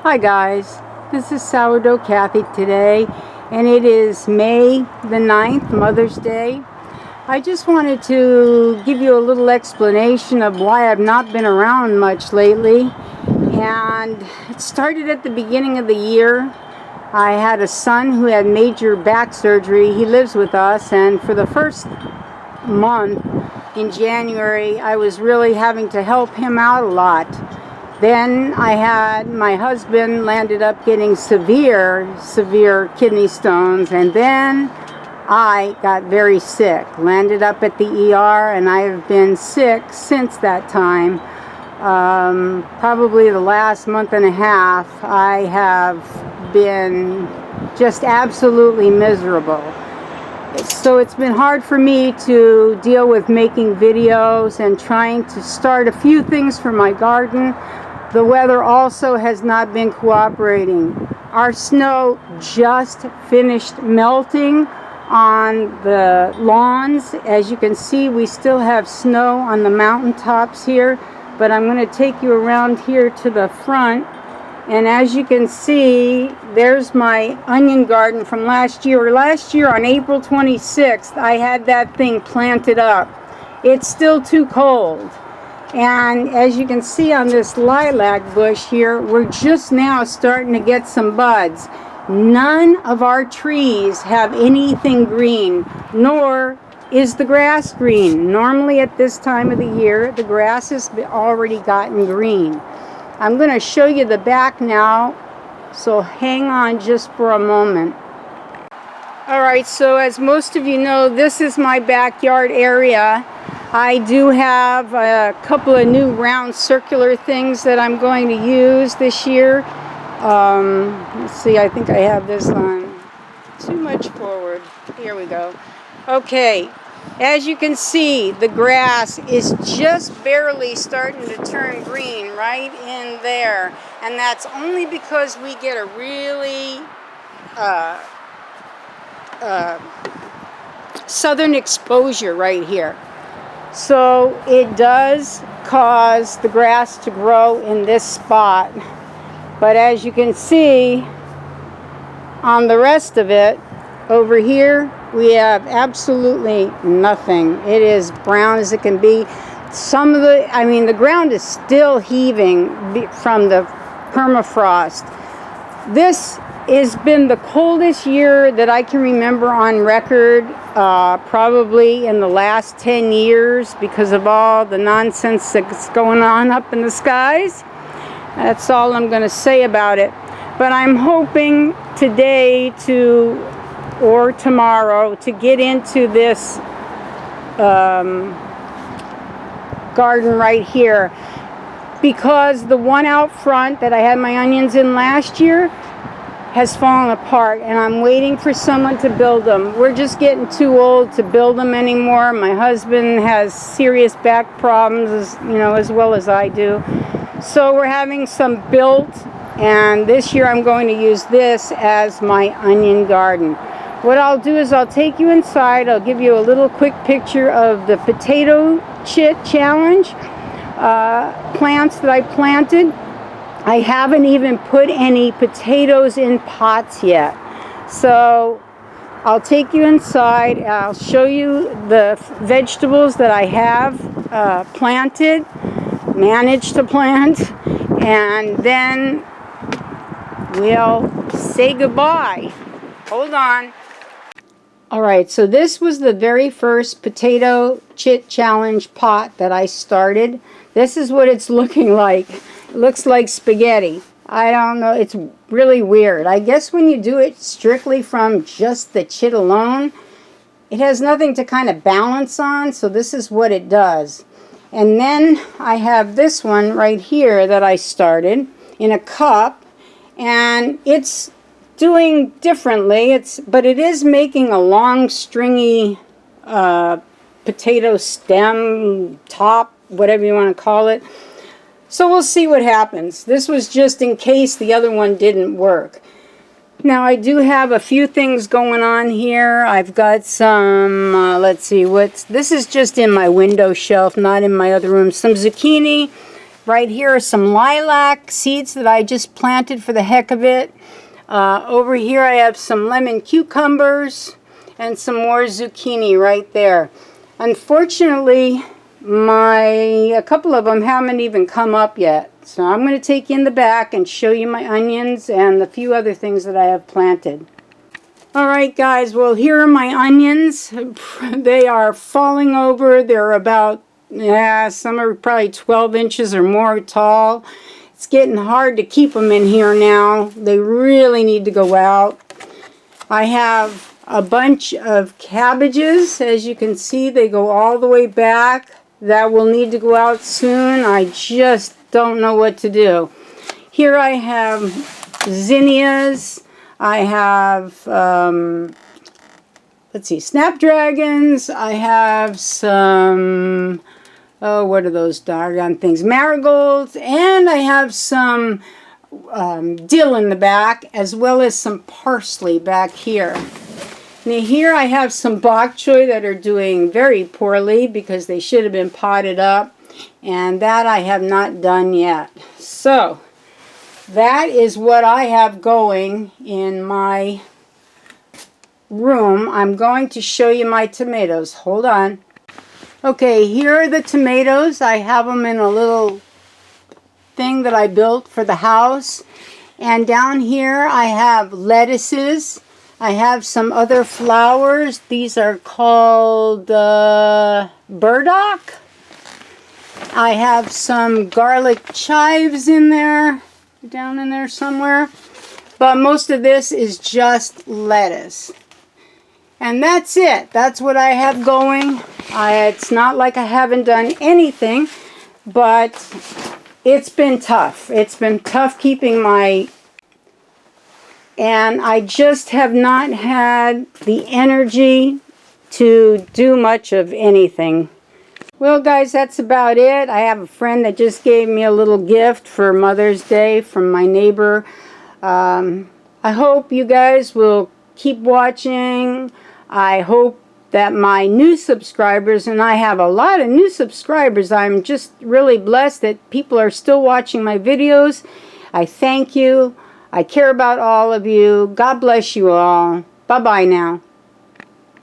Hi guys, this is Sourdough Kathy today, and it is May the 9th, Mother's Day. I just wanted to give you a little explanation of why I've not been around much lately. And it started at the beginning of the year. I had a son who had major back surgery. He lives with us, and for the first month in January, I was really having to help him out a lot. Then I had my husband landed up getting severe kidney stones, and then I got very sick, landed up at the ER, and I have been sick since that time. Probably the last month and a half, I have been just absolutely miserable. So it's been hard for me to deal with making videos and trying to start a few things for my garden. The weather also has not been cooperating. Our snow just finished melting on the lawns. As you can see, we still have snow on the mountaintops here, but I'm going to take you around here to the front. And as you can see, there's my onion garden from last year. Last year on April 26th, I had that thing planted up. It's still too cold. And as you can see on this lilac bush here, we're just now starting to get some buds. None of our trees have anything green, nor is the grass green. Normally at this time of the year, the grass has already gotten green. I'm going to show you the back now, so hang on just for a moment. Alright, so as most of you know, this is my backyard area. I do have a couple of new round circular things that I'm going to use this year. Let's see, I think I have this on too much forward. Here we go. Okay, as you can see, the grass is just barely starting to turn green right in there. And that's only because we get a really southern exposure right here. So it does cause the grass to grow in this spot. But as you can see on the rest of it, over here, we have absolutely nothing. It is brown as it can be. The ground is still heaving from the permafrost. This has been the coldest year that I can remember on record, probably in the last 10 years because of all the nonsense that's going on up in the skies. That's all I'm going to say about it. But I'm hoping today or tomorrow to get into this garden right here, because the one out front that I had my onions in last year has fallen apart, and I'm waiting for someone to build them. We're just getting too old to build them anymore. My husband has serious back problems, as well as I do. So we're having some built, and this year I'm going to use this as my onion garden. What I'll do is I'll take you inside. I'll give you a little quick picture of the potato chit challenge plants that I planted. I haven't even put any potatoes in pots yet. So I'll take you inside. I'll show you the vegetables that I have managed to plant, and then we'll say goodbye. Hold on. Alright, so this was the very first potato chit challenge pot that I started. This is what it's looking like. It looks like spaghetti. I don't know, it's really weird. I guess when you do it strictly from just the chit alone, it has nothing to kind of balance on, so this is what it does. And then I have this one right here that I started in a cup, and it's doing differently, but it is making a long stringy potato stem, top, whatever you want to call it. So we'll see what happens. This was just in case the other one didn't work. Now I do have a few things going on here. I've got some, let's see, this is just in my window shelf, not in my other room. Some zucchini Right here are some lilac seeds that I just planted for the heck of it. Over here I have some lemon cucumbers and some more zucchini right there. Unfortunately, a couple of them haven't even come up yet. So I'm going to take you in the back and show you my onions and the few other things that I have planted. Alright guys, well here are my onions. They are falling over. They're about, some are probably 12 inches or more tall. It's getting hard to keep them in here now. They really need to go out. I have a bunch of cabbages. As you can see, they go all the way back. That will need to go out soon. I just don't know what to do. Here I have zinnias. I have, let's see, snapdragons. I have some, oh, what are those doggone things? Marigolds. And I have some dill in the back, as well as some parsley back here. Now here I have some bok choy that are doing very poorly because they should have been potted up, and that I have not done yet. So that is what I have going in my room. I'm going to show you my tomatoes. Hold on. Okay, here are the tomatoes. I have them in a little thing that I built for the house. And down here I have lettuces. I have some other flowers. These are called burdock. I have some garlic chives in there, down in there somewhere. But most of this is just lettuce. And that's it. That's what I have going. It's not like I haven't done anything, but it's been tough. It's been tough keeping and I just have not had the energy to do much of anything. Well guys, that's about it. I have a friend that just gave me a little gift for Mother's Day from my neighbor. I hope you guys will keep watching. I hope that my new subscribers, and I have a lot of new subscribers, I'm just really blessed that people are still watching my videos. I thank you. I care about all of you. God bless you all. Bye-bye now.